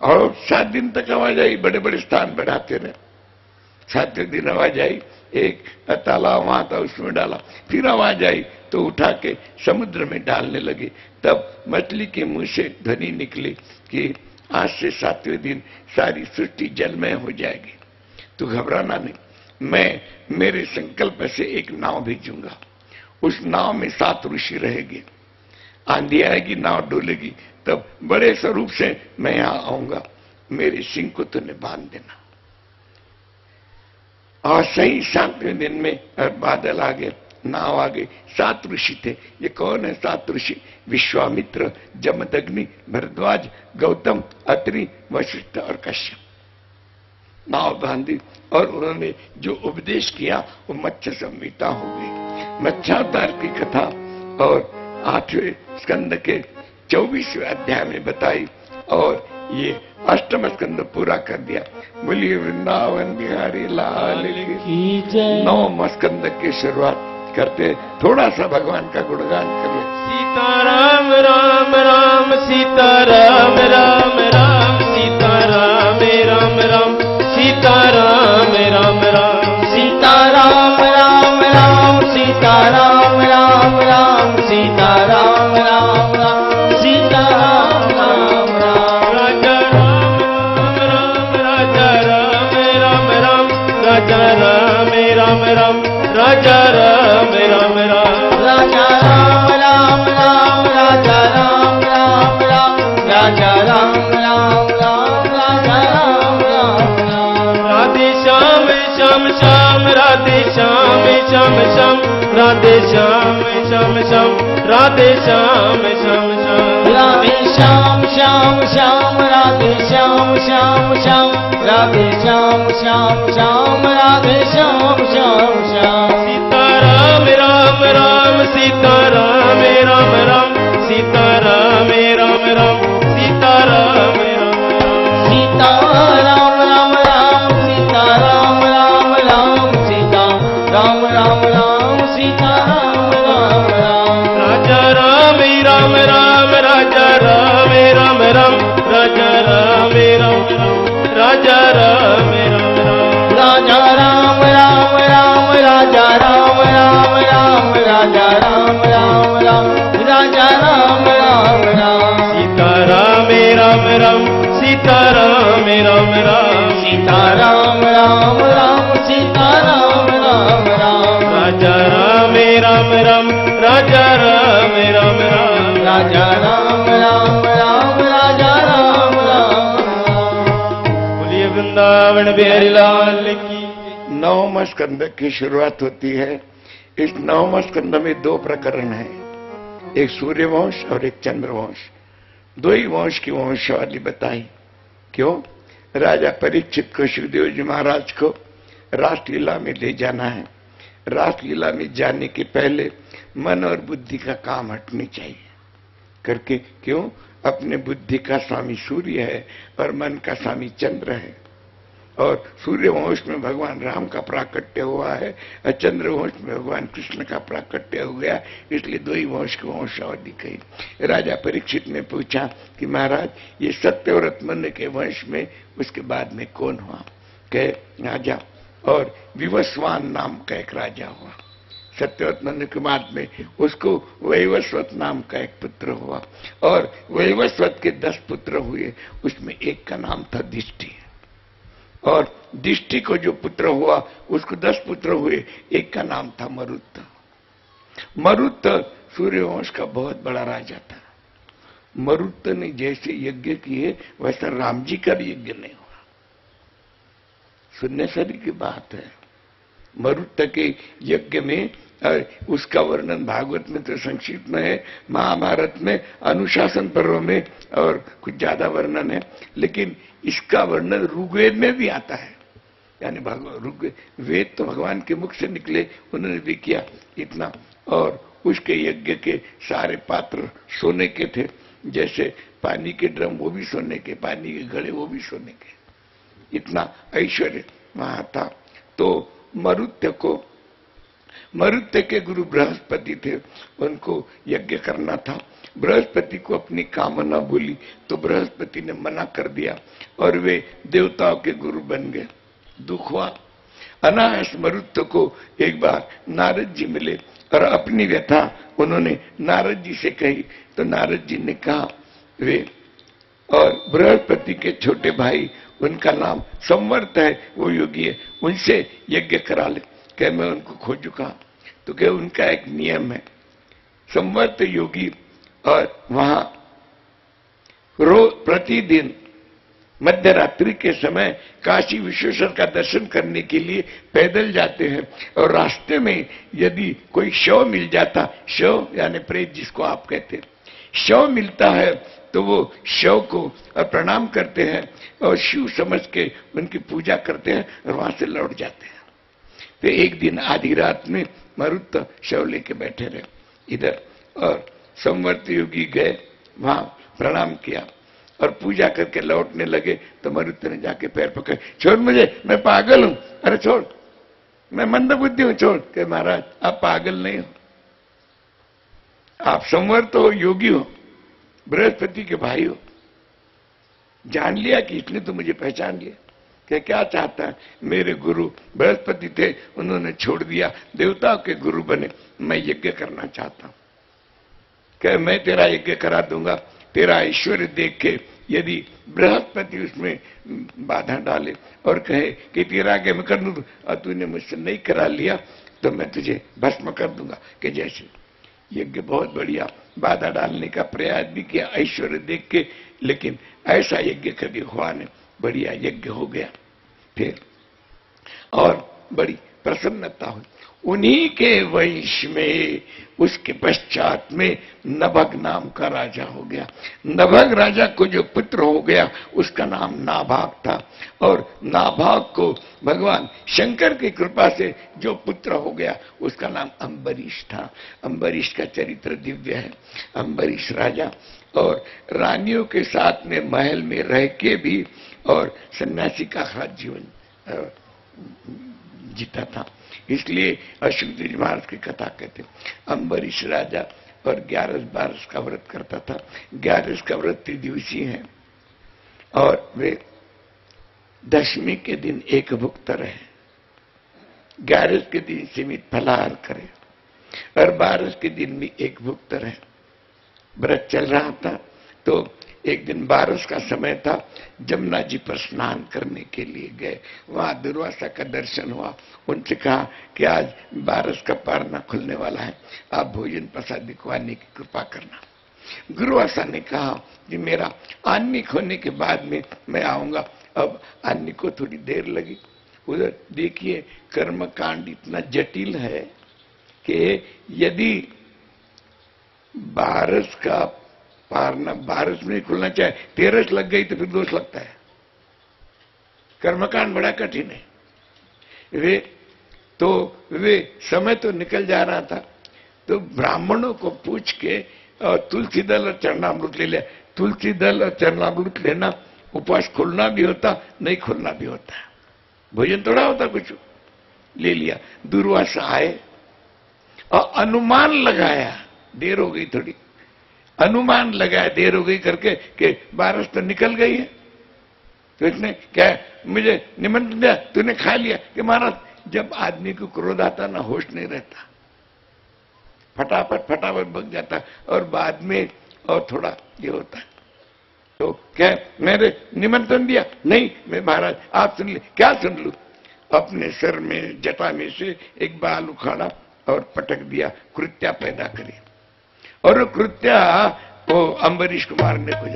और 7 दिन तक आवाज आई, बड़े बड़े स्थान बढ़ाते रहे। 7वें दिन आवाज आई, एक तालाब वहां था उसमें डाला, फिर आवाज आई तो उठा के समुद्र में डालने लगे। तब मछली के मुंह से ध्वनि निकली कि आज से 7वें दिन सारी सृष्टि जलमय हो जाएगी, तो घबराना नहीं, मैं मेरे संकल्प से एक नाव भेजूंगा, उस नाव में 7 ऋषि रहेंगे, आंधी आएगी नाव डोलेगी, तब बड़े स्वरूप से मैं यहां आऊंगा, मेरे सिंह को तूने बांध देना। और सही 7वें दिन में बादल आ गए, नाव आ गई, 7 ऋषि थे। ये कौन है 7 ऋषि? विश्वामित्र, जमदग्नि, भरद्वाज, गौतम, अत्रि, वशिष्ठ और कश्यप। नाव बांधी और उन्होंने जो उपदेश किया वो मत्स्य संहिता हो गई। मत्स्यावतार की कथा और 8वें स्कंद के 24वें अध्याय में बताई और ये 8वां स्कंद पूरा कर दिया। बोलिए वृंदावन बिहारी लाल की जय। 9वां स्कंद की शुरुआत करते, थोड़ा सा भगवान का गुणगान करिए। सीताराम राम राम सीताराम राम राम सीताराम राम राम सीताराम राम राम सीताराम राम राम सीताराम राम राम सीताराम राम राम सीताराम राम राम। राजा राम राम राजा राम राम राम राजा राम राम राम राजा राम राम राजा राम राम राम राजा राम राम राम राजा राम राम राम। राधे श्याम श्याम श्याम राधे श्याम श्याम श्याम राधे श्याम श्याम श्याम राधे श्याम श्याम श्याम राधे श्याम श्याम श्याम राधे श्याम श्याम श्याम राधे श्याम श्याम श्याम राधे श्याम श्याम श्याम। सीताराम राम राम सीताराम राम राम सीताराम राम राम सीताराम राम राम सीताराम राम राम सीताराम राम राम सीताराम राम राम सीताराम राम राम। राजा राम राम राम राजा राम राम राम राजा राम राम राम राजा राम राम राम राजा राम राम राम राजा राम राम राम राजा राम राम राम राजा राम राम राम। सीताराम राम राम सीताराम राम राम सीताराम राम राम सीताराम राम राम राजा राम राम राम राजा राम राम राम राजा राम राम राम राजा राम राम। बोलिए वृंदावन बिहारी लाल की। 9वां स्कंद की शुरुआत होती है। इस 9वां स्कंद में 2 प्रकरण हैं, एक सूर्यवंश और एक चंद्रवंश। 2 ही वंश की वंशावली बताई। क्यों? राजा परीक्षित को सुखदेव जी महाराज को रासलीला में ले जाना है। रासलीला में जाने के पहले मन और बुद्धि का काम हटनी चाहिए करके। क्यों? अपने बुद्धि का स्वामी सूर्य है और मन का स्वामी चंद्र है। और सूर्यवंश में भगवान राम का प्राकट्य हुआ है और चंद्रवंश में भगवान कृष्ण का प्राकट्य हो गया, इसलिए 2 ही वंश की वंशावली कही। राजा परीक्षित ने पूछा कि महाराज ये सत्यव्रत मनु के वंश में उसके बाद में कौन हुआ? कहे राजा और विवस्वान नाम का एक राजा हुआ। सत्यव्रत मनु के बाद में उसको वैवस्वत नाम का एक पुत्र हुआ और वैवस्वत के 10 पुत्र हुए, उसमें एक का नाम था दिष्टि। और दिष्टि को जो पुत्र हुआ उसको 10 पुत्र हुए, एक का नाम था मरुत। मरुत सूर्यवंश का बहुत बड़ा राजा था। मरुत ने जैसे यज्ञ किए वैसा राम जी का यज्ञ नहीं हुआ। सुनने सरी की बात है। मरुत के यज्ञ में उसका वर्णन भागवत में तो संक्षिप्त में है, महाभारत में अनुशासन पर्व में और कुछ ज्यादा वर्णन है, लेकिन इसका वर्णन ऋग्वेद में भी आता है। यानी वेद तो भगवान के मुख से निकले, उन्होंने भी किया इतना। और उसके यज्ञ के सारे पात्र सोने के थे, जैसे पानी के ड्रम वो भी सोने के, पानी के घड़े वो भी सोने के, इतना ऐश्वर्य वहां था। तो मरुत्य के गुरु बृहस्पति थे, उनको यज्ञ करना था बृहस्पति को अपनी कामना बोली तो बृहस्पति ने मना कर दिया और वे देवताओं के गुरु बन गए। दुख हुआ। अनायास मरुत्व को एक बार नारद जी मिले और अपनी व्यथा उन्होंने नारद जी से कही तो नारद जी ने कहा वे और बृहस्पति के छोटे भाई, उनका नाम संवर्त है, वो योगी है, उनसे यज्ञ करा ले। कह मैं उनको खोजू कहा तो कह उनका एक नियम है, संवर्त योगी और वहां रोज प्रतिदिन मध्य रात्रि के समय काशी विश्वेश्वर का दर्शन करने के लिए पैदल जाते हैं और रास्ते में यदि कोई शव मिल जाता, शव यानी प्रेत जिसको आप कहते हैं, शव मिलता है तो वो शव को प्रणाम करते हैं और शिव समझ के उनकी पूजा करते हैं और वहां से लौट जाते हैं। तो एक दिन आधी रात में मरुत शव लेके बैठे रहे इधर और संवर्त योगी गए, वहां प्रणाम किया और पूजा करके लौटने लगे तो मरुत ने जाके पैर पकड़े, छोड़ मुझे, मैं पागल हूं। अरे छोड़, मैं मंदबुद्धि हूं, छोड़। के महाराज आप पागल नहीं हो, आप संवर्त हो, योगी हो, बृहस्पति के भाई हो। जान लिया कि इसने तो मुझे पहचान लिया। क्या चाहता है? मेरे गुरु बृहस्पति थे, उन्होंने छोड़ दिया, देवताओं के गुरु बने, मैं यज्ञ करना चाहता हूं। क्या मैं तेरा यज्ञ करा दूंगा, तेरा ऐश्वर्य देख के यदि बृहस्पति उसमें बाधा डाले और कहे कि तेरा आगे मैं कर दूं और तूने मुझसे नहीं करा लिया तो मैं तुझे भस्म कर दूंगा। कि जैसे यज्ञ बहुत बढ़िया, बाधा डालने का प्रयास भी किया ऐश्वर्य देख के, लेकिन ऐसा यज्ञ कभी हुआ नहीं, बढ़िया यज्ञ हो गया। फिर और बड़ी प्रसन्नता हुई। उन्हीं के वंश में उसके पश्चात में नभग नाम का राजा हो गया। नभग राजा को जो पुत्र हो गया उसका नाम नाभाग था और नाभाग को भगवान शंकर की कृपा से जो पुत्र हो गया उसका नाम अम्बरीश था। अम्बरीश का चरित्र दिव्य है। अम्बरीश राजा और रानियों के साथ में महल में रह के भी और सन्यासी का खास जीवन जीता था। इसलिए अशोक जी महाराज की कथा कहते अम्बरीश राजा और 11 का व्रत करता था। 11 का व्रत त्रिदिवसीय है और वे दशमी के दिन एक भुक्त रहे, 11 के दिन सीमित फलाहार करे और 12 के दिन भी एक भुक्त रहे। व्रत चल रहा था तो एक दिन 12 का समय था, जमुना जी पर स्नान करने के लिए गए। वहां दुर्वासा का दर्शन हुआ। उनसे कहा कि आज 12 का पारना खुलने वाला है, आप भोजन प्रसाद दिखवाने की कृपा करना। दुर्वासा ने कहा कि मेरा आन्निक होने के बाद में मैं आऊंगा। अब आन्निक को थोड़ी देर लगी। उधर देखिए कर्म कांड इतना जटिल है कि यदि 12 का पारना 12 में खुलना चाहे, 13 लग गई तो फिर दोष लगता है। कर्मकांड बड़ा कठिन है। वे समय तो निकल जा रहा था तो ब्राह्मणों को पूछ के और तुलसी दल और चरणामृत ले लिया। तुलसी दल और चरणामृत लेना, उपवास खोलना भी होता, नहीं खोलना भी होता, भोजन थोड़ा होता, कुछ ले लिया। दुर्वासा आए और अनुमान लगाया, देर हो गई थोड़ी, अनुमान लगाया देर हो गई करके कि 12 तो निकल गई है। तो इसने क्या मुझे निमंत्रण दिया, तूने खा लिया। कि महाराज जब आदमी को क्रोध आता ना, होश नहीं रहता, फटाफट बग जाता और बाद में और थोड़ा ये होता है। तो क्या मैंने निमंत्रण दिया? नहीं, मैं महाराज आप सुन ले। क्या सुन लू? अपने सिर में जटा में से एक बाल उखाड़ा और पटक दिया, कृत्या पैदा करी और वो कृत्या वो अम्बरीश को मारने को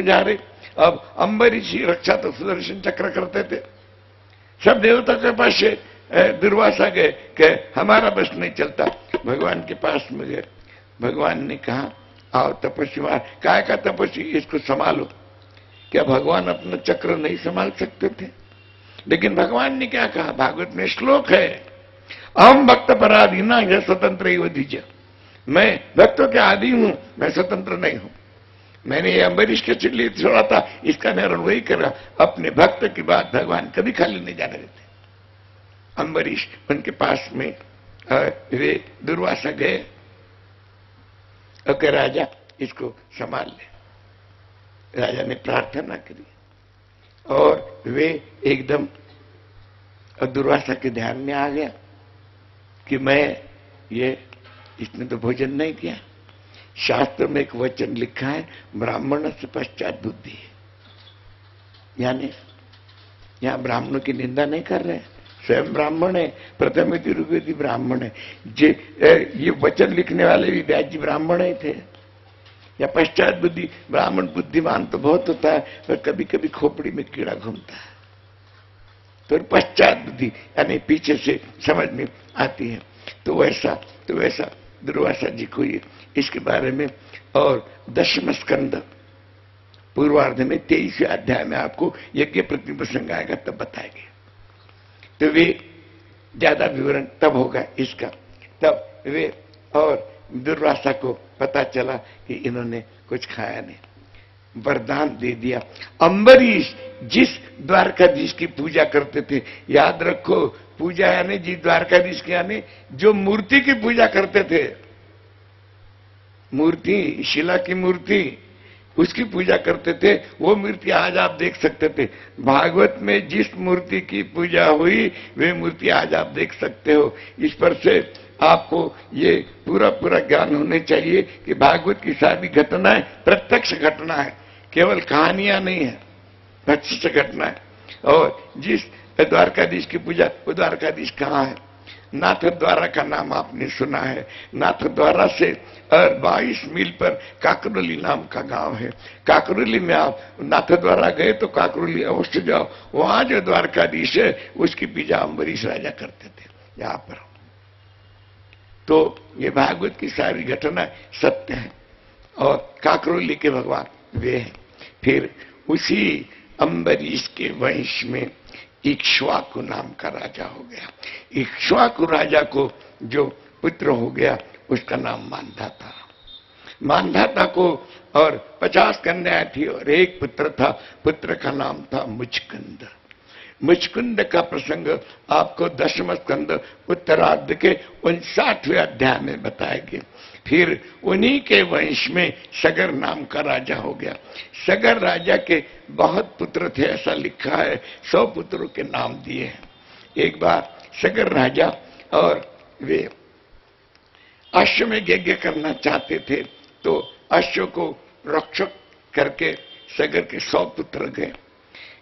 जा रहे, अब अम्बरीश ही रक्षा तो सुदर्शन चक्र करते थे। सब देवता के पास से दुर्वासा गए कि हमारा बस नहीं चलता। भगवान के पास में गए। भगवान ने कहा आओ तपस्वी मार। काय का तपस्वी, इसको संभालो। क्या भगवान अपना चक्र नहीं संभाल सकते थे? लेकिन भगवान ने क्या कहा? भागवत में श्लोक है, अहम भक्त पराधीना यह स्वतंत्र ही दीजिए। मैं भक्तों के आदि हूं, मैं स्वतंत्र नहीं हूं। मैंने ये अम्बरीश के लिए छोड़ा था, इसका निर्णय वही करा। अपने भक्त की बात भगवान कभी खाली नहीं जाने देते। अम्बरीश उनके पास में वे दुर्वासा गए अगर राजा इसको संभाल ले। राजा ने प्रार्थना करी और वे एकदम दुर्वासा के ध्यान में आ गया कि इसने तो भोजन नहीं किया। शास्त्र में एक वचन लिखा है, ब्राह्मण से पश्चात बुद्धि है, यानी यहां ब्राह्मणों की निंदा नहीं कर रहे, स्वयं ब्राह्मण है, प्रथम ऋग्वेदी ब्राह्मण है। ये वचन लिखने वाले भी व्यास जी ब्राह्मण ही थे। या पश्चात बुद्धि, ब्राह्मण बुद्धिमान तो बहुत होता है, पर कभी कभी खोपड़ी में कीड़ा घूमता है, तो पश्चात बुद्धि यानी पीछे से समझ में आती है। तो वैसा दुर्वासा जी को ये इसके बारे में, और दशम स्कंद पूर्वार्ध में 23वें अध्याय में आपको यज्ञ प्रतिप्रसंग आएगा, तब बताएंगे। तो वे ज्यादा विवरण तब होगा इसका। तब वे और दुर्वासा को पता चला कि इन्होंने कुछ खाया नहीं, वरदान दे दिया। अम्बरीश जिस द्वारकाधीश की पूजा करते थे, याद रखो, पूजा यानी जी द्वारकाधीश के यानी जो मूर्ति की पूजा करते थे, मूर्ति शिला की मूर्ति, उसकी पूजा करते थे, वो मूर्ति आज आप देख सकते थे। भागवत में जिस मूर्ति की पूजा हुई वे मूर्ति आज आप देख सकते हो। इस पर से आपको ये पूरा ज्ञान होने चाहिए कि भागवत की सारी घटनाएं प्रत्यक्ष घटना है, केवल कहानियां नहीं है, प्रत्यक्ष घटना है। और जिस द्वारकाधीश की पूजा, वो द्वारकाधीश कहाँ है? नाथ द्वारा का नाम आपने सुना है। नाथ द्वारा से 22 मील पर काकरोली नाम का गांव है। काकरोली में आप नाथ द्वारा गए तो काकरोली अवश्य जाओ, वहां जो द्वारकाधीश है उसकी पूजा अम्बरीश राजा करते थे यहां पर। तो ये भागवत की सारी घटना सत्य है, और काकरोली के भगवान वे हैं। फिर उसी अम्बरीश के वंश में इक्ष्वाकु नाम का राजा हो गया। इक्ष्वाकु राजा को जो पुत्र हो गया उसका नाम मांधाता। मांधाता को और 50 कन्याएं थी और एक पुत्र था, पुत्र का नाम था मुचकुंद। मुचकुंद का प्रसंग आपको दशम स्कंद उत्तरार्ध के 59वें अध्याय में बताएंगे। फिर उन्हीं के वंश में सगर नाम का राजा हो गया। सगर राजा के बहुत पुत्र थे, ऐसा लिखा है, 100 पुत्रों के नाम दिए हैं। एक बार सगर राजा और वे अश्व में यज्ञ करना चाहते थे, तो अश्व को रक्षक करके सगर के 100 पुत्र गए।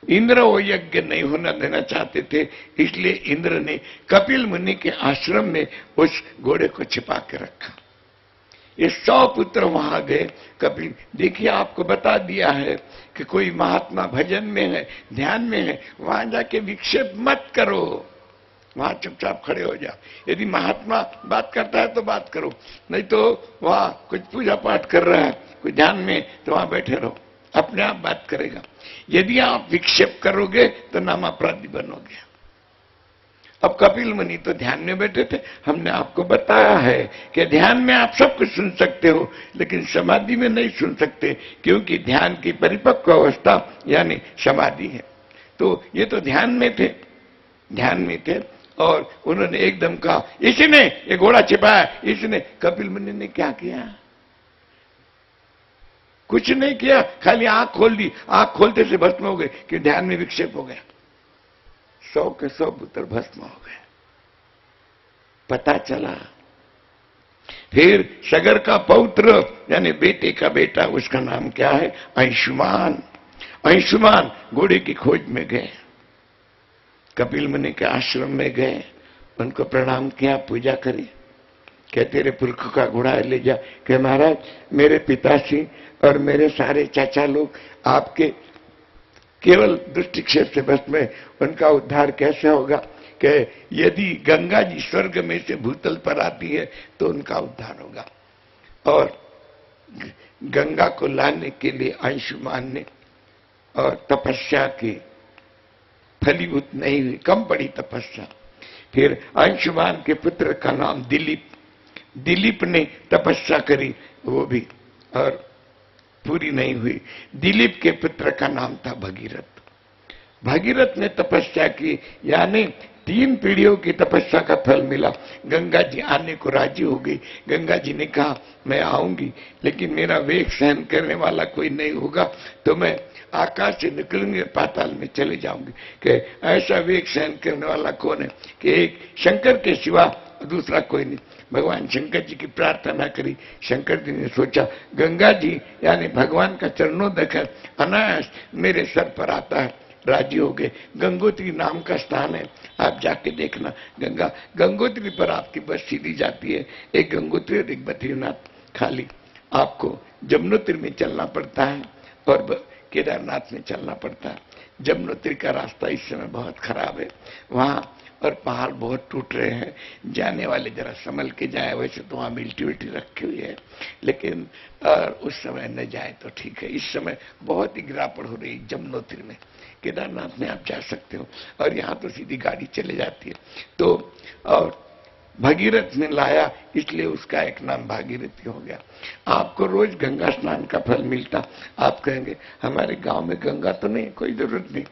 इंद्र वो यज्ञ नहीं होना देना चाहते थे, इसलिए इंद्र ने कपिल मुनि के आश्रम में उस घोड़े को छिपा के रखा। ये 100 पुत्र वहां गए। कपिल, देखिए आपको बता दिया है कि कोई महात्मा भजन में है, ध्यान में है, वहां जाके विक्षेप मत करो, वहां चुपचाप खड़े हो जाओ। यदि महात्मा बात करता है तो बात करो, नहीं तो वहां कुछ पूजा पाठ कर रहा है, कोई ध्यान में, तो वहां बैठे रहो, अपने आप बात करेगा। यदि आप विक्षेप करोगे तो नाम अपराधी बनोगे। अब कपिल मुनि तो ध्यान में बैठे थे। हमने आपको बताया है कि ध्यान में आप सब कुछ सुन सकते हो, लेकिन समाधि में नहीं सुन सकते, क्योंकि ध्यान की परिपक्व अवस्था यानी समाधि है। तो ये तो ध्यान में थे और उन्होंने एकदम कहा, इसने ये घोड़ा छिपाया, इसने। कपिल मुनि ने क्या किया? कुछ नहीं किया, खाली आंख खोल दी। आंख खोलते से भस्म हो गए कि ध्यान में विक्षेप हो गया। 100 के 100 पुत्र भस्म हो गए। पता चला फिर सगर का पौत्र यानी बेटे का बेटा, उसका नाम क्या है? अंशुमान। अंशुमान घोड़े की खोज में गए, कपिल मुनि के आश्रम में गए, उनको प्रणाम किया, पूजा करी। क्या तेरे पुरख का घोड़ा ले जा? कि महाराज मेरे पिताश्री और मेरे सारे चाचा लोग आपके केवल दृष्टिक्षेप से बस में, उनका उद्धार कैसे होगा? कि यदि गंगा जी स्वर्ग में से भूतल पर आती है तो उनका उद्धार होगा। और गंगा को लाने के लिए अंशुमान ने और तपस्या की, फलीभूत नहीं हुई, कम पड़ी तपस्या। फिर अंशुमान के पुत्र का नाम दिलीप। दिलीप ने तपस्या करी, वो भी, और पूरी नहीं हुई। दिलीप के पुत्र का नाम था भगीरथ। भगीरथ ने तपस्या की, यानी 3 पीढ़ियों की तपस्या का फल मिला। गंगा जी आने को राजी हो गई। गंगा जी ने कहा मैं आऊंगी, लेकिन मेरा वेग सहन करने वाला कोई नहीं होगा तो मैं आकाश से निकलूंगी, पाताल में चले जाऊंगी। कि ऐसा वेग सहन करने वाला कौन है कि एक शंकर के सिवा दूसरा कोई नहीं। भगवान शंकर जी की प्रार्थना करी। शंकर जी ने सोचा गंगा जी यानी भगवान का चरणोदक है, अनायास मेरे सर पर आता है। राजी हो गए। गंगोत्री नाम का स्थान है, आप जाके देखना। गंगोत्री पर आपकी बस सीधी जाती है। एक गंगोत्री और एक बद्रीनाथ। खाली आपको जमुनोत्री में चलना पड़ता है और केदारनाथ में चलना पड़ता है। जमुनोत्री का रास्ता इस समय बहुत खराब है वहां, और पहाड़ बहुत टूट रहे हैं। जाने वाले जरा संभल के जाए। वैसे तो वहां मिल्टी विल्टी रखी हुई है, लेकिन उस समय न जाए तो ठीक है। इस समय बहुत ही गिरावट हो रही है जमुनोत्री में। केदारनाथ में आप जा सकते हो, और यहाँ तो सीधी गाड़ी चले जाती है। तो और भगीरथ ने लाया, इसलिए उसका एक नाम भागीरथी हो गया। आपको रोज गंगा स्नान का फल मिलता। आप कहेंगे हमारे गांव में गंगा तो नहीं, कोई जरूरत नहीं।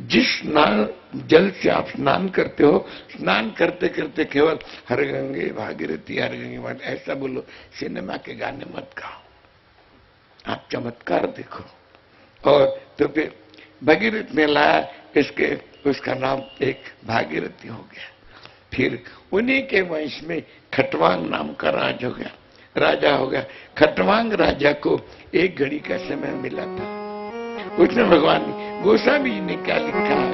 जिस स्नान जल से आप स्नान करते हो, स्नान करते करते केवल हर गंगे भागीरथी हर गंगे मत ऐसा बोलो। सिनेमा के गाने मत गाओ, आप चमत्कार देखो। और तो फिर भगीरथ ने लाया, इसके उसका नाम एक भागीरथी हो गया। फिर उन्हीं के वंश में खटवांग नाम का राजा हो गया। खटवांग राजा को एक घड़ी का समय मिला था। उसने भगवान गोस्वामी जी ने क्या लिखा है,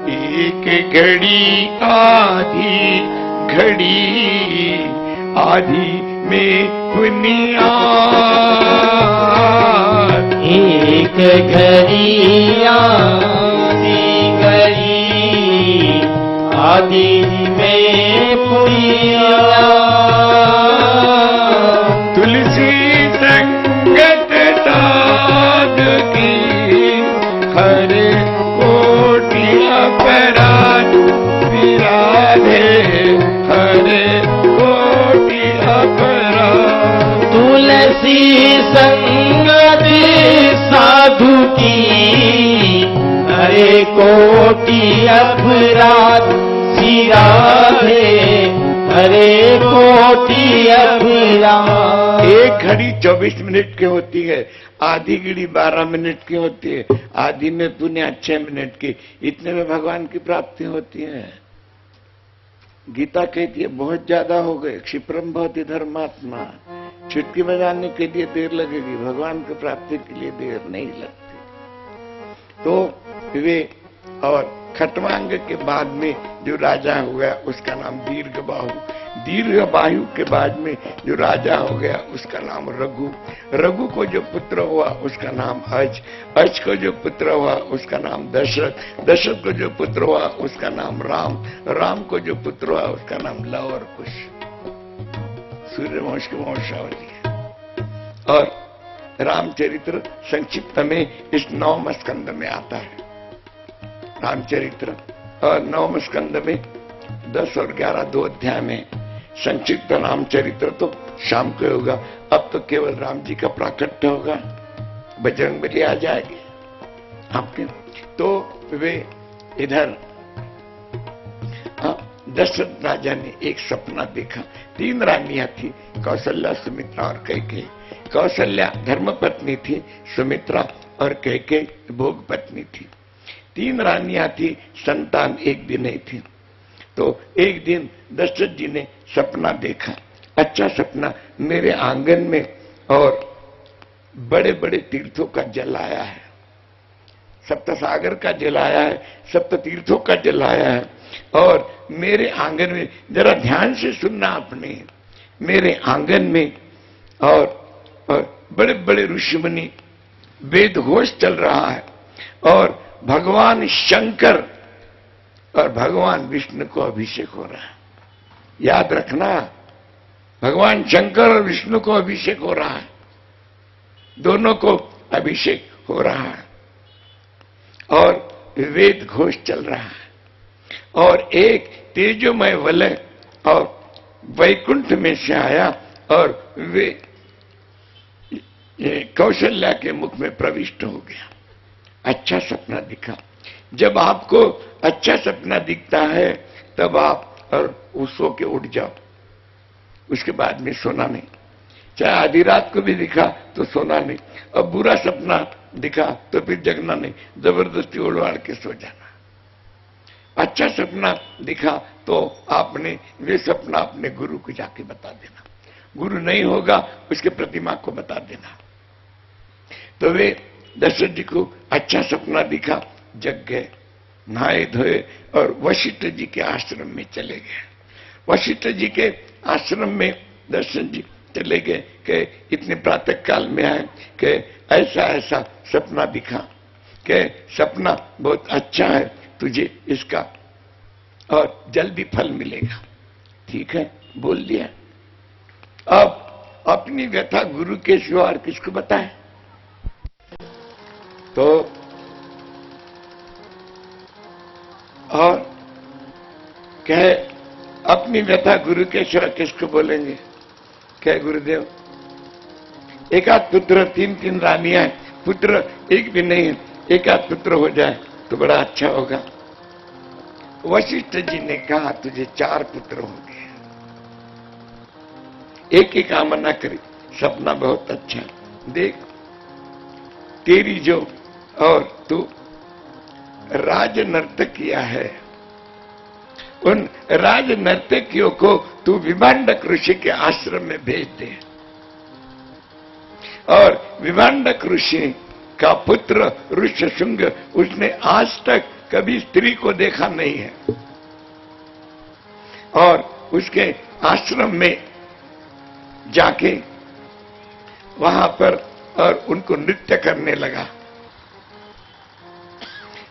एक घड़ी आधी में दुनिया, एक घड़ी आधी में पुनिया, तुलसी संगत साध की हरे कोटि अपराध विराधे, हरे कोटि अपराध। तुलसी संगति साधु की हरे कोटि अपराध सिराधे, हरे कोटि अपराध। एक घड़ी 24 मिनट की होती है, आधी घड़ी 12 मिनट की होती है, आधी में पुण्य 6 मिनट की। इतने में भगवान की प्राप्ति होती है। गीता कहती है बहुत ज्यादा हो गए, क्षिप्रम भवति धर्मात्मा। चुटकी बजाने के लिए देर लगेगी, भगवान की प्राप्ति के लिए देर नहीं लगती। तो वे और खटवांग के बाद में जो राजा हो गया उसका नाम दीर्घबाहु। दीर्घबाहु के बाद में जो राजा हो गया उसका नाम रघु। रघु को जो पुत्र हुआ उसका नाम अज। अज को जो पुत्र हुआ उसका नाम दशरथ। दशरथ को जो पुत्र हुआ उसका नाम राम। राम को जो पुत्र हुआ उसका नाम लव और कुश। सूर्यवंश की वंशावली है। और रामचरित्र संक्षिप्त में इस 9वें स्कंद में आता है। रामचरित्र और 9वें स्कंद में 10 और 11 2 अध्याय में संक्षिप्त रामचरित्र तो शाम को होगा। अब तो केवल राम जी का प्राकट्य होगा, बजरंगबली आ जाएगी आपके। तो वे इधर दशरथ राजा ने एक सपना देखा। 3 रानियां थी, कौशल्या, सुमित्रा और कैकेयी। कौशल्या धर्म पत्नी थी, सुमित्रा और कैकेयी भोग पत्नी थी। 3 रानियां थी, संतान एक भी नहीं थी। तो एक दिन दशरथ जी ने सपना देखा, अच्छा सपना। मेरे आंगन में और बड़े बड़े तीर्थों का जल आया है, सप्त सागर का जल आया है, सप्त तीर्थों का जल आया है। और मेरे आंगन में, जरा ध्यान से सुनना आपने, मेरे आंगन में और बड़े बड़े ऋषि मुनि वेद घोष चल रहा है। और भगवान शंकर और भगवान विष्णु को अभिषेक हो रहा है। याद रखना, भगवान शंकर और विष्णु को अभिषेक हो रहा है, दोनों को अभिषेक हो रहा है। और वेद घोष चल रहा है। और एक तेजोमय वलय और वैकुंठ में से आया और वे कौशल्या के मुख में प्रविष्ट हो गया। अच्छा सपना दिखा। जब आपको अच्छा सपना दिखता है तब आप और वो सो के उठ जाओ, उसके बाद में सोना नहीं। चाहे आधी रात को भी दिखा तो सोना नहीं, अब बुरा सपना दिखा तो फिर जगना नहीं, जबरदस्ती उड़वाड़ के सो जाना। अच्छा सपना दिखा तो आपने वे सपना अपने गुरु को जाके बता देना, गुरु नहीं होगा उसके प्रतिमा को बता देना। तो वे दशरथ जी को अच्छा सपना दिखा, जग गए, नहाए धोए और वशिष्ठ जी के आश्रम में चले गए। वशिष्ठ जी के आश्रम में दशरथ जी चले गए कि इतने प्रातः काल में आए कि ऐसा ऐसा सपना दिखा कि सपना बहुत अच्छा है, तुझे इसका और जल्दी फल मिलेगा। ठीक है, बोल दिया। अब अपनी व्यथा गुरु के सिवा और किसको बताए? तो और कहे अपनी व्यथा गुरु के सिवा किसको बोलेंगे? कहे गुरुदेव एक आध पुत्र, तीन तीन रानियां, पुत्र एक भी नहीं है, एक आध पुत्र हो जाए तो बड़ा अच्छा होगा। वशिष्ठ जी ने कहा तुझे 4 पुत्र होंगे। एक की कामना करी, सपना बहुत अच्छा, देख तेरी जो और तू राज नर्तकिया है, उन राज नर्तकियों को तू विभांडक ऋषि के आश्रम में भेज दे। और विभांडक ऋषि का पुत्र ऋष्यशृंग, उसने आज तक कभी स्त्री को देखा नहीं है, और उसके आश्रम में जाके वहां पर और उनको नृत्य करने लगा।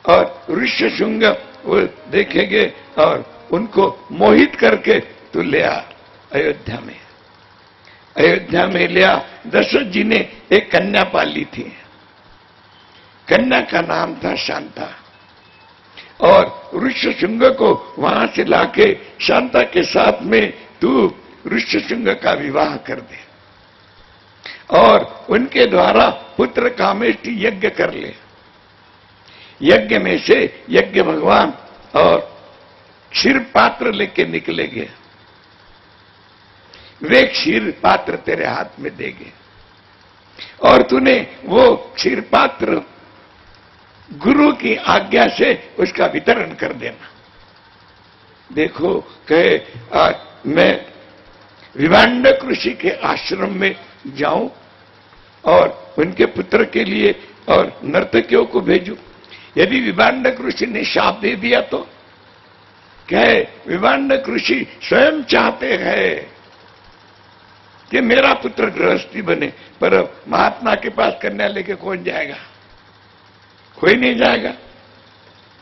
और ऋष्यशृंग वो देखेंगे और उनको मोहित करके तू ले आ अयोध्या में। अयोध्या में ले आ। दशरथ जी ने एक कन्या पाली थी, कन्या का नाम था शांता, और ऋष्यशृंग को वहां से लाके शांता के साथ में तू ऋष्यशृंग का विवाह कर दे और उनके द्वारा पुत्र कामेष्टि यज्ञ कर ले। यज्ञ में से यज्ञ भगवान और क्षीर पात्र लेके निकलेंगे, वे क्षीर पात्र तेरे हाथ में देंगे और तूने वो क्षीर पात्र गुरु की आज्ञा से उसका वितरण कर देना। देखो कहे मैं विभांडक ऋषि के आश्रम में जाऊं और उनके पुत्र के लिए और नर्तकियों को भेजूं। यदि विभांडक ऋषि ने शाप दे दिया तो कहे विभांडक ऋषि स्वयं चाहते हैं कि मेरा पुत्र गृहस्थी बने, पर महात्मा के पास कन्या लेके कौन जाएगा? कोई नहीं जाएगा।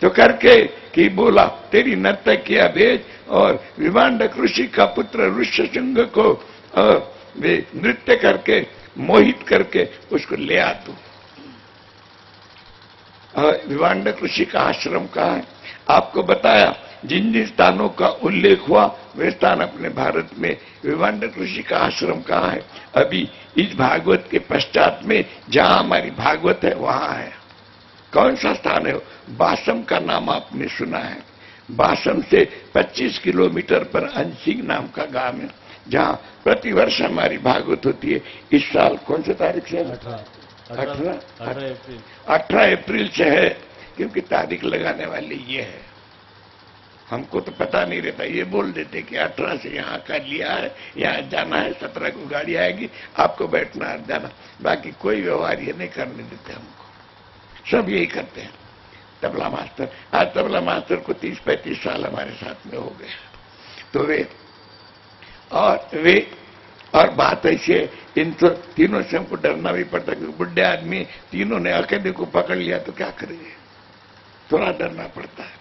तो करके कि बोला तेरी नर्तकिया भेज और विभांडक ऋषि का पुत्र ऋष्यशृंग को वे नृत्य करके मोहित करके उसको ले आ तू। विभांडक ऋषि का आश्रम कहाँ है? आपको बताया, जिन जिन स्थानों का उल्लेख हुआ वे स्थान अपने भारत में। विभांडक ऋषि का आश्रम कहाँ है? अभी इस भागवत के पश्चात में जहां हमारी भागवत है वहां है। कौन सा स्थान है? बासम का नाम आपने सुना है। बासम से 25 किलोमीटर पर अंसिंग नाम का गांव है, जहां प्रतिवर्ष हमारी भागवत होती है। इस साल कौन से तारीख से? 18 अप्रैल से है, क्योंकि तारीख लगाने वाले ये है। हमको तो पता नहीं रहता, ये बोल देते कि 18 से यहाँ का लिया है, यहाँ जाना है, 17 को गाड़ी आएगी, आपको बैठना है जाना। बाकी कोई व्यवहार ये नहीं करने देते हमको, सब यही करते हैं। तबला मास्टर, आज तबला मास्टर को 30-35 साल हमारे साथ में हो गए। तो वे और बात ऐसी है, इन तो तीनों से हमको डरना भी पड़ता, क्योंकि बुढ़े आदमी तीनों ने अकेले को पकड़ लिया तो क्या करेंगे, थोड़ा डरना पड़ता है।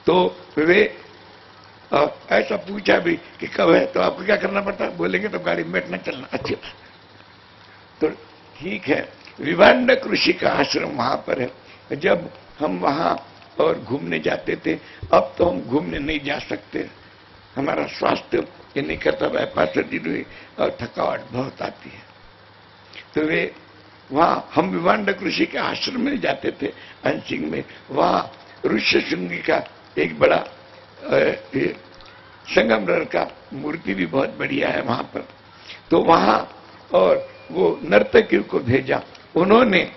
तो वे ऐसा पूछा भी कि कब है, तो आपको क्या करना पड़ता है? बोलेंगे तो गाड़ी में बैठना चलना, अच्छी बात। तो ठीक है, विभांडक ऋषि का आश्रम वहां पर है। जब हम वहां और घूमने जाते थे, अब तो हम घूमने नहीं जा सकते, हमारा स्वास्थ्य ये नहीं करता, व्यापार हुई और थकावट बहुत आती है। तो वे वहां हम विभांडक ऋषि के आश्रम में जाते थे अंशिंग में। वहां ऋष्यशृंगी का एक बड़ा ये संगमरमर का मूर्ति भी बहुत बढ़िया है वहां पर। तो वहां और वो नर्तकियों को भेजा उन्होंने,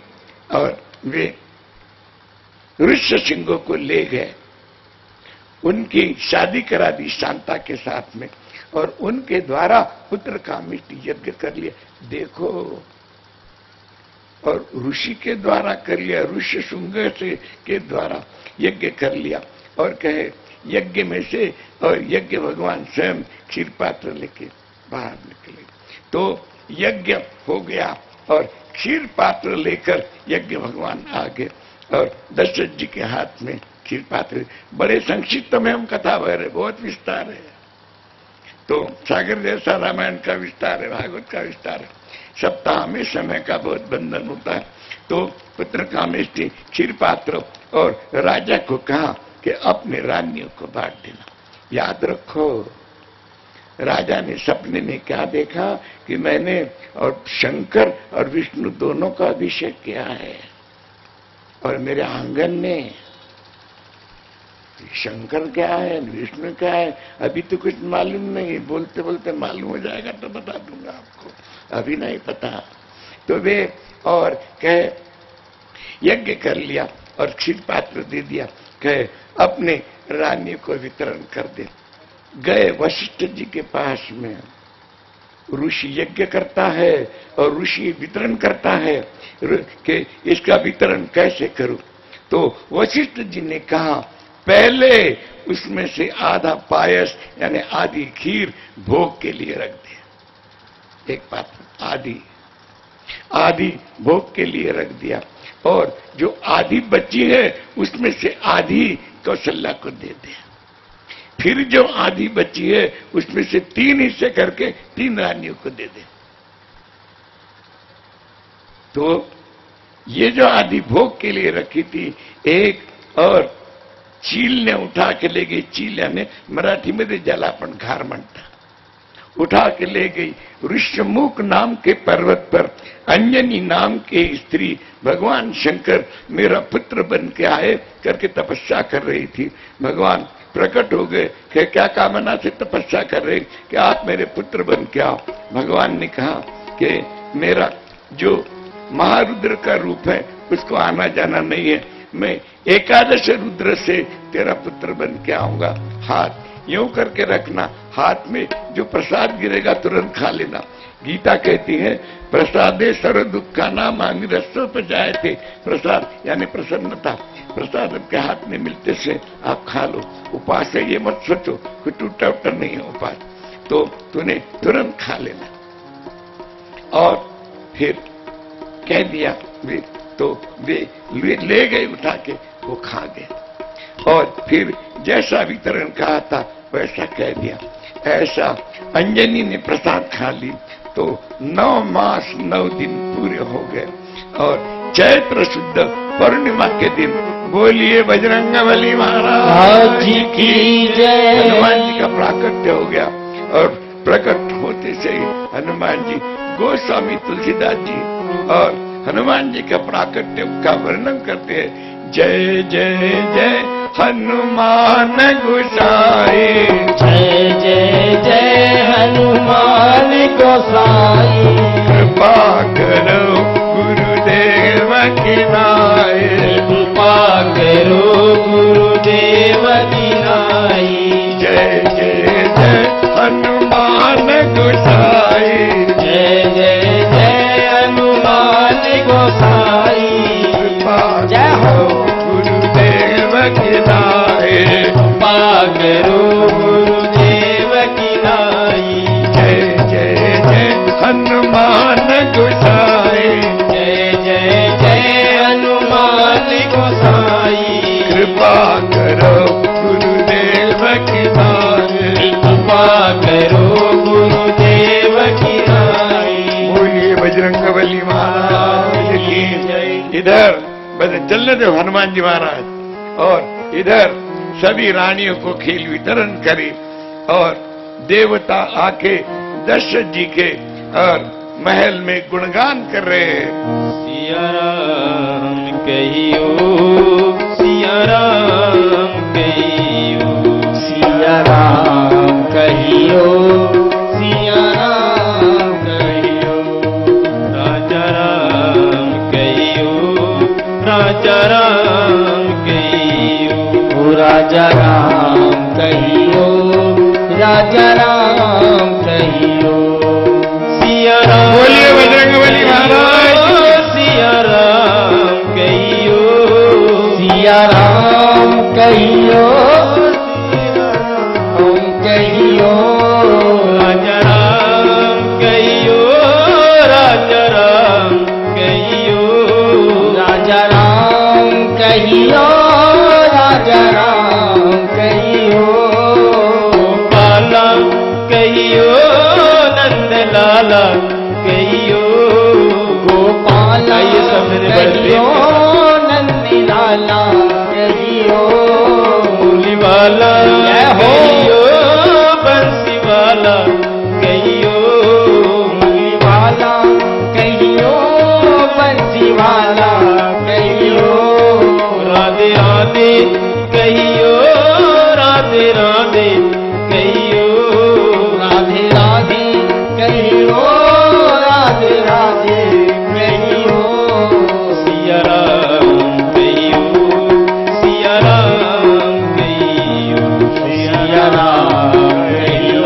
और वे ऋष्यशृंग को ले गए, उनकी शादी करा दी शांता के साथ में, और उनके द्वारा पुत्र कामिष्टि यज्ञ कर लिया। देखो, और ऋषि के द्वारा कर लिया, ऋष्यशृंग से के द्वारा यज्ञ कर लिया। और कहे यज्ञ में से, और यज्ञ भगवान स्वयं क्षीर पात्र लेके बाहर निकले। तो यज्ञ हो गया और क्षीर पात्र लेकर यज्ञ भगवान आ गए, और दशरथ जी के हाथ में क्षीर पात्र। बड़े संक्षिप्त में हम कथा बह रहे, बहुत विस्तार है। तो सागर जैसा रामायण का विस्तार है, भागवत का विस्तार है। सप्ताह में समय का बहुत बंधन होता है। तो पुत्र कामेष्टि क्षीर पात्र, और राजा को कहा कि अपने रानियों को बांट देना। याद रखो, राजा ने सपने में क्या देखा कि मैंने और शंकर और विष्णु दोनों का अभिषेक किया है, और मेरे आंगन में शंकर क्या है, विष्णु क्या है, अभी तो कुछ मालूम नहीं, बोलते बोलते मालूम हो जाएगा तो बता दूंगा आपको, अभी नहीं पता। तो वे और कहे यज्ञ कर लिया और क्षीर पात्र दे दिया, कहे अपने रानी को वितरण कर दे। गए वशिष्ठ जी के पास में, ऋषि यज्ञ करता है और ऋषि वितरण करता है कि इसका वितरण कैसे करूं। तो वशिष्ठ जी ने कहा पहले उसमें से आधा पायस यानी आधी खीर भोग के लिए रख दे, एक पात्र आधी भोग के लिए रख दिया, और जो आधी बची है उसमें से आधी कौशल्या को दे दे। फिर जो आधी बची है उसमें से 3 हिस्से करके 3 रानियों को दे दे। तो ये जो आधी भोग के लिए रखी थी, एक और चील ने उठा के ले गई, चील यानी मराठी में जलापन घार म्हणता, उठा के ले गई। ऋष्यमुख नाम के पर्वत पर अंजनी नाम के स्त्री भगवान शंकर मेरा पुत्र बन के आए करके तपस्या कर रही थी। भगवान प्रकट हो गए कि क्या कामना से तपस्या कर रहे कि आप मेरे पुत्र बन के आओ। भगवान ने कहा कि मेरा जो महारुद्र का रूप है उसको आना जाना नहीं है, मैं एकादश रुद्र से तेरा पुत्र बन के आऊंगा। हाथ यूं करके रखना, हाथ में जो प्रसाद गिरेगा तुरंत खा लेना। गीता कहती है प्रसादे सर्व दुखा नाम रसों जाए थे। प्रसाद यानी प्रसन्नता, प्रसाद आपके हाथ में मिलते से आप खा लो। उपास है ये मत सोचो, कुछ टूटा उटा नहीं है उपास, तो तूने तुरंत खा लेना। और फिर कह दिया तो वे ले गए उठा के, वो खा गए। और फिर जैसा वितरण कहा था वैसा कह दिया। ऐसा अंजनी ने प्रसाद खा ली तो 9 मास 9 दिन पूरे हो गए। और चैत्र शुद्ध पूर्णिमा के दिन बोलिए बजरंगबली महाराज जी की जय। हनुमान जी का प्राकट्य हो गया, और प्रकट होते से हनुमान जी, गोस्वामी तुलसीदास जी और हनुमान जी का प्राकट्य का वर्णन करते हैं। जय जय जय हनुमान गोसाई, जय जय जय हनुमान गोसाई। कृपा करो गुरुदेव की नाई, कृपा करो गुरुदेव की नाई। जय जय जय हनुमान गोसाई, जय जय जय हनुमान गोसाई। जय हो गुरुदेव की नाई, कृपा करो गुरुदेव की नाई। जय जय जय हनुमान गोसाई, जय जय जय हनुमान गोसाई। कृपा करो गुरुदेव की नाई, कृपा करो गुरुदेव की नाई। बोलिए बजरंगबली महाराज की जय। इधर चलने दो हनुमान जी महाराज, और इधर सभी रानियों को खेल वितरण करे, और देवता आके दशरथ जी के और महल में गुणगान कर रहे हैं। सिया राम कहियो, सिया राम कहियो, राजा राम कहियो, राजा राम कहियो, राजा राम कहियो। सिया राम बोलिए बजरंगबली महाराज। सिया राम कहियो, सिया राम कहियो, राम कहियो, राजा राम कहियो, राजा राम कहियो, राजा राम कहियो, राजा राम कहियो। गोपाला कहियो, नंद लाला कहियो, गोपाला आइए सब मेरे बड़े कहियो, नंदी लाला कहियो। मूली वाला जय हो। कहियो, बंसी वाला कहियो, मूली वाला कहियो, बंसी वाला कहियो। राधे राधे कहियो, राधे राधे कहियो, राधे राधे कहियो, राधे राधे कहियो। सिया राम कहियो, सिया राम कहियो, सिया राम कहियो,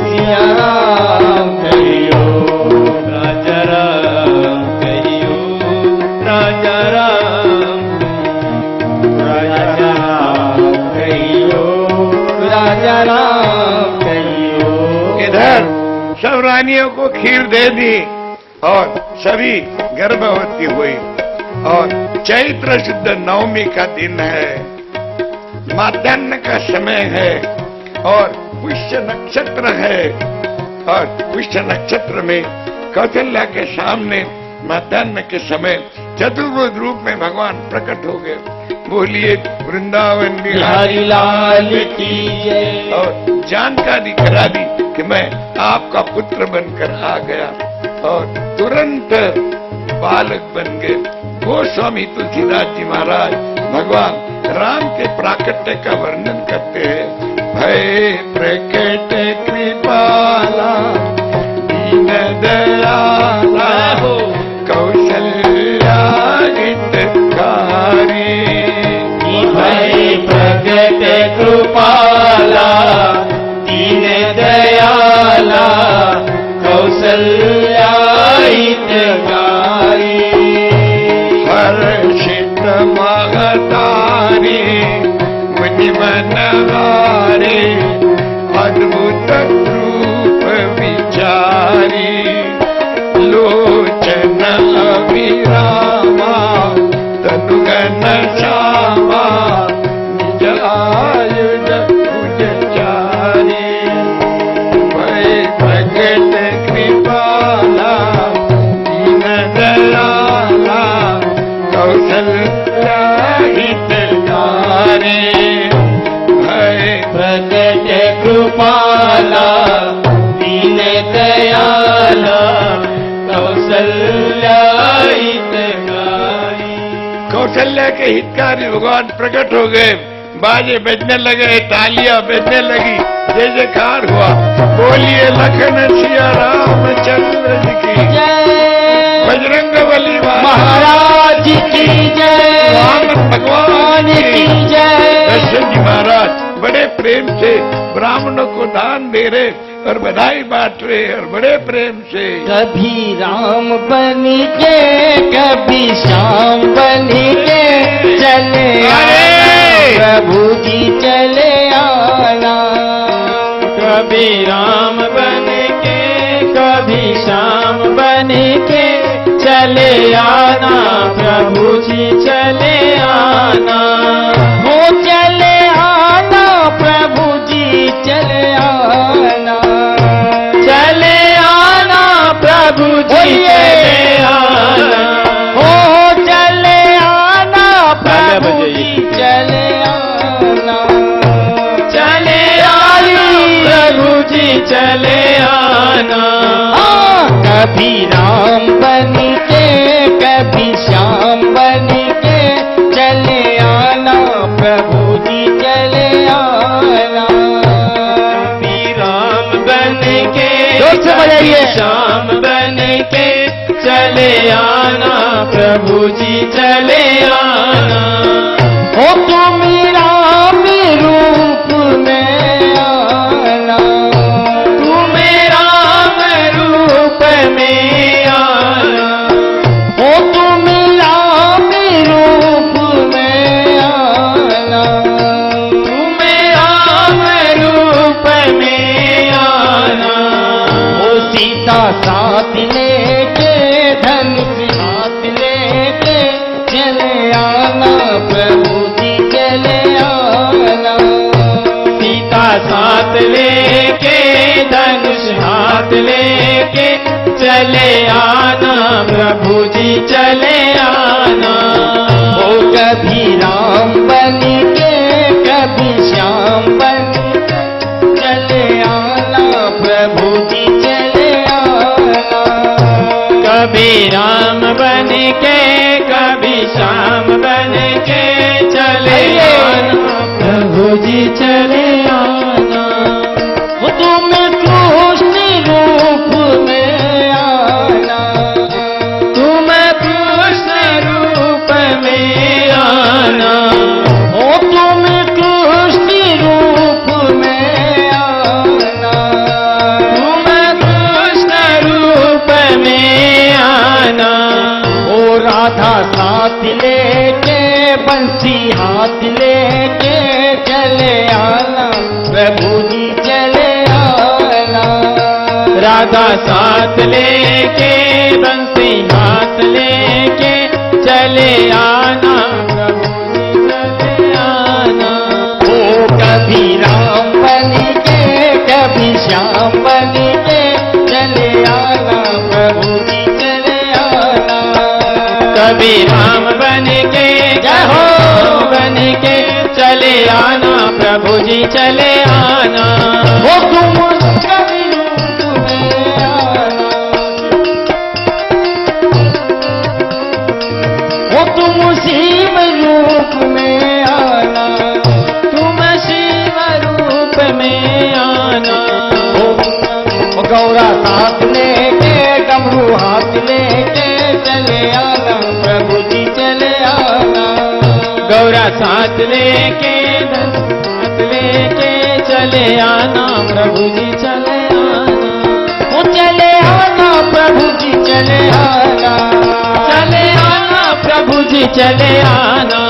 सिया राम कहियो। राजा राम कहियो, राजा राम राजा राम कहियो, राजा राम कहियो। इधर सब रानियों को खीर दे दी और सभी गर्भवती हुई। और चैत्र शुद्ध नवमी का दिन है, माध्याह्न का समय है और पुष्य नक्षत्र है। और पुष्य नक्षत्र में कौशल्या के सामने माध्याह्न के समय चतुर्भुज रूप में भगवान प्रकट हो गए। बोलिए वृंदावन बिहारी बिहारी लाल की जय। और जानकारी करा दी कि मैं आपका पुत्र बनकर आ गया और तुरंत बालक बन गए। गोस्वामी तुलसीदास जी महाराज भगवान राम के प्राकट्य का वर्णन करते हैं। भय प्रकट कृपाला दीन दयाला कौशल्या हितकारी। भय प्रकट कृपाला दीन दयाला कौशल्या हितकारी। हर्षित महतारी मुनि मनहारे अद्भुत रूप विचारी। लोचन अभिरामा तनुगन श्यामा निज आयुध भुजचारी। भय प्रकट कृपाला दीन दयाला कौशल्या हितकारी। भय प्रकट कृपाला दीन दयाला कौशल्या हितकारी। कौशल्या के हितकारी भगवान प्रकट हो गए। बाजे बजने लगे, तालियां बजने लगी, जय जयकार हुआ। बोलिए लखन सिया रामचंद्र जी की जय बजरंगबली महाराज की जय। राम भगवान की जय। दशरथ जी महाराज बड़े प्रेम से ब्राह्मणों को दान दे रहे और बधाई बांट रहे और बड़े प्रेम से। कभी राम बन के कभी श्याम बन के चले आना, प्रभु जी चले आना। कभी राम बन के कभी श्याम बन के चले आना, प्रभु जी चले आना। हो चले आना, प्रभु जी चले आना। चले आना, प्रभु जी चले आना। हो चले आना, प्रभु जी चले आना। चले आना, प्रभु जी चले आना। कभी राम बन के कभी श्याम बन के चले आना, प्रभु जी चले आना। कभी राम बन के जोर से बजाइए। कभी श्याम बन के चले आना प्रभु जी चले आना। हो तुम राम रूप में आना, तुम राम रूप में आना। हो तुम राम रूप में आना, तुम राम रूप में आना। ओ सीता साथ लेके धनुष हाथ लेके चले आना प्रभु जी चले आना। सीता साथ लेके धनुष हाथ लेके चले आना प्रभु जी चले आना। ओ कभी राम बन के कभी श्याम बन के चले आना प्रभु जी चले आना। कभी राम बन के कभी श्याम बन के चले आना प्रभु जी चले आना। वो तुम कृष्ण रूप में आना, तुम कृष्ण रूप में आना। ओ तुम कृष्ण रूप में आना। तुम कृष्ण रूप में आना। ओ राधा साथ लेके बंसी हाथ लेके चले आना प्रभु जी चले आना। राधा साथ लेके बंसी हाथ लेके चले आना प्रभु जी चले आना। ओ कभी राम बन के कभी श्याम बन के चले आना प्रभु जी चले आना। कभी राम बन के जय हो बन के चले आना प्रभु जी चले आना। ओ तुम कभी रूप में आना, ओ तुम शिव रूप में आना। तुम शिव रूप में आना। ओ गौरा साथ लेके डमरू हाथ लेके चले आना प्रभु जी चले आना। गौरा साथ लेके हाथ लेके चले आना प्रभु जी चले आना। ओ चले आना प्रभु जी चले आना। चले आना प्रभु जी चले आना।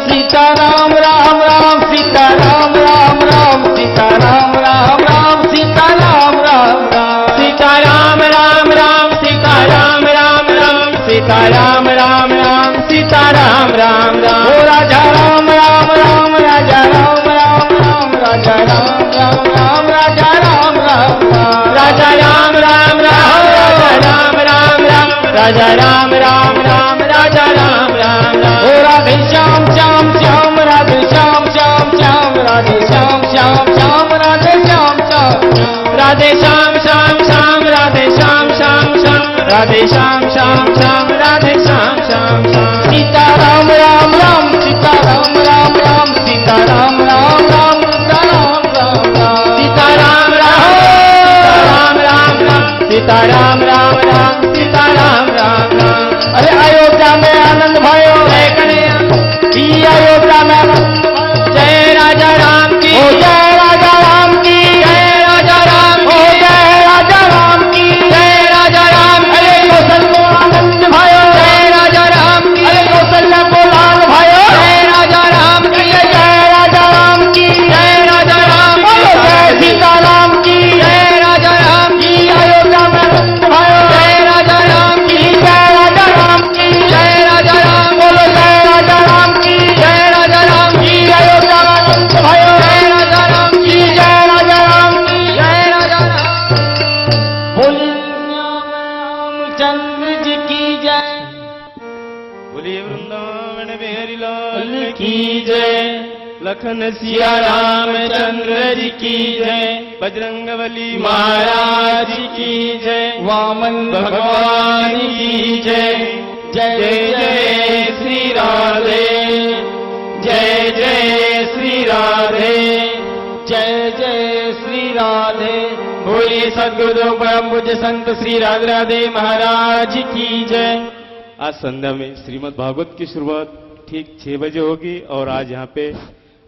सीता राम राम राम सीता राम राम राम सीता राम राम राम सीता राम राम राम। सीता राम राम राम सीता राम राम राम सीता राम राम राम सीता राम राम राम। ओ राजा राम राम राम राजा राम राम राम राजा राम राम राम राजा राम राम राम। राजा राम राम राम राजा राम राम राम राजा राम राम राम राजा राम राम राम। ओ राधे श्याम श्याम श्याम राधे श्याम श्याम श्याम राधे श्याम श्याम श्याम राधे श्याम श्याम। राधे श्याम श्याम श्याम राधे श्याम श्याम श्याम राधे श्याम श्याम श्याम राधे श्याम श्याम श्याम। सीता राम राम राम सीता राम राम राम सीता राम राम राम सीता राम राम राम सीता राम राम राम सीता राम राम राम। अरे अयोध्या में आनंद भयो जय कन्हैया की अयोध्या में आनंद भयो। जय राजा राम की ओ जय राजा राम की जय राजा राम ओ जय राजा राम की जय राजा राम की। अरे कौशल को आनंद भयो जय राजा राम की अरे कौशल्या को लाल भयो जय राजा राम की जय राजा राम की जय राजा राम की जय सीता राम की जय राजा राम की अयोध्या में आनंद भयो जय राजा राम की जय राजा राम की जय राजा राम बोलो जय राजा राम की जय राजा राम की अयोध्या में आनंद भयो जय राजा राम की जय राजा राम की जय राजा राम। बोलिए रामचंद्र जी की जय। बोलिए वृंदावन बिहारी लाल की जय। लखन सिया रामचंद्र जी की जय। बजरंगबली महाराज की जय। वामन भगवान की जय। जय जय जय श्री राधे जय जय श्री राधे जय जय श्री राधे। बोलिए सद्गुरुदेव परम पूज्य संत श्री राधे राधे महाराज की जय। आज संध्या में श्रीमद् भागवत की शुरुआत ठीक 6 बजे होगी और आज यहाँ पे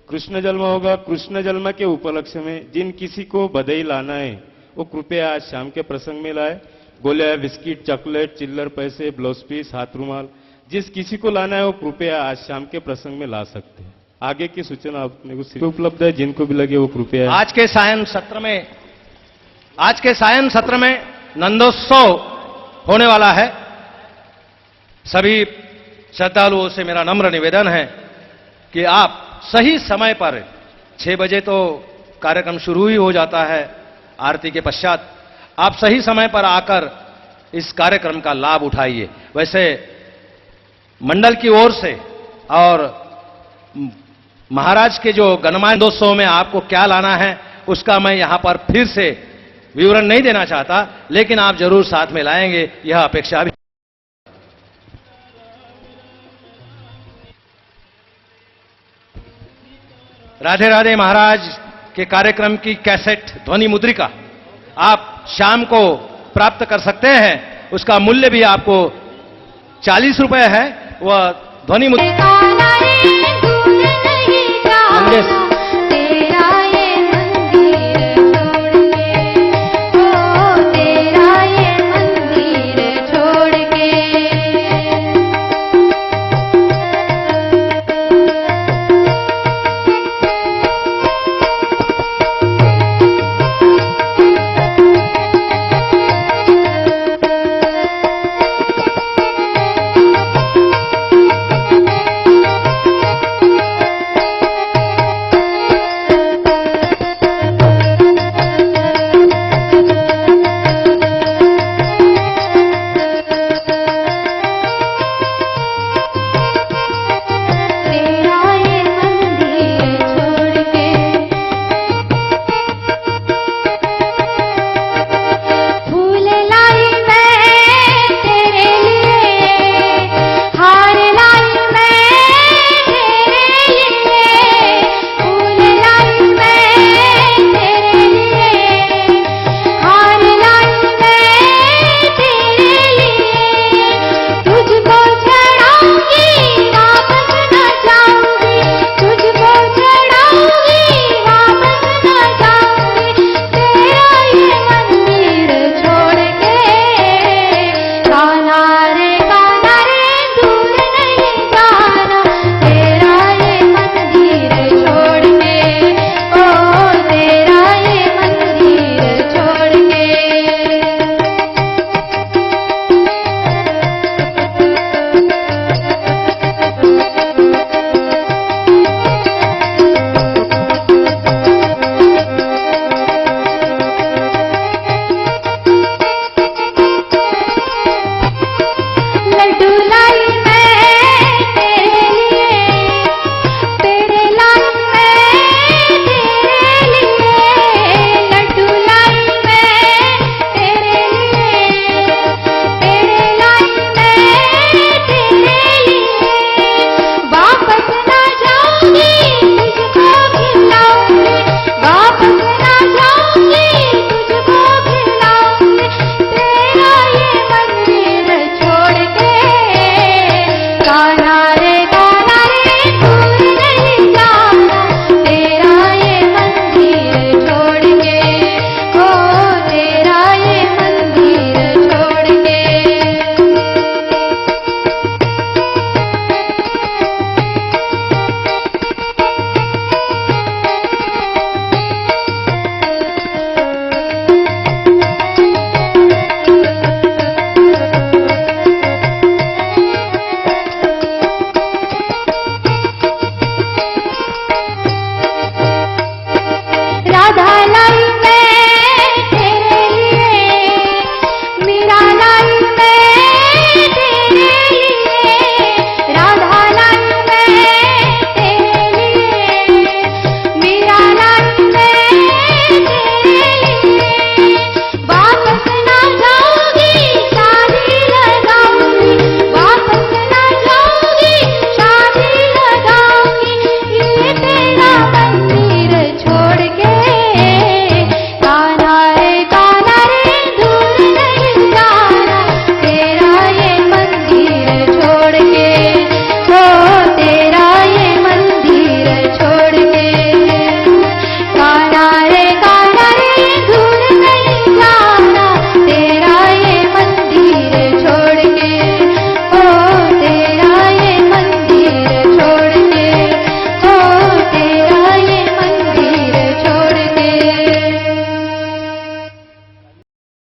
कृष्ण जन्म होगा। कृष्ण जन्म के उपलक्ष्य में जिन किसी को बधाई लाना है वो कृपया आज शाम के प्रसंग में लाए। गोलियां, बिस्किट, चॉकलेट, चिल्लर पैसे, ब्लाउज पीस, हाथ रुमाल, जिस किसी को लाना है वो कृपया आज शाम के प्रसंग में ला सकते हैं। आगे की सूचना अपने को उपलब्ध है, जिनको भी लगे वो कृपया। आज के सायं सत्र में नंदोत्सव होने वाला है। सभी श्रद्धालुओं से मेरा नम्र निवेदन है कि आप सही समय पर 6 बजे तो कार्यक्रम शुरू ही हो जाता है आरती के पश्चात, आप सही समय पर आकर इस कार्यक्रम का लाभ उठाइए। वैसे मंडल की ओर से और महाराज के जो गणमान्य दोस्तों में आपको क्या लाना है उसका मैं यहां पर फिर से विवरण नहीं देना चाहता, लेकिन आप जरूर साथ में लाएंगे, यह अपेक्षा भी। राधे राधे महाराज के कार्यक्रम की कैसेट ध्वनि मुद्रिका आप शाम को प्राप्त कर सकते हैं। उसका मूल्य भी आपको 40 रुपए है। वह ध्वनि मुद्रिका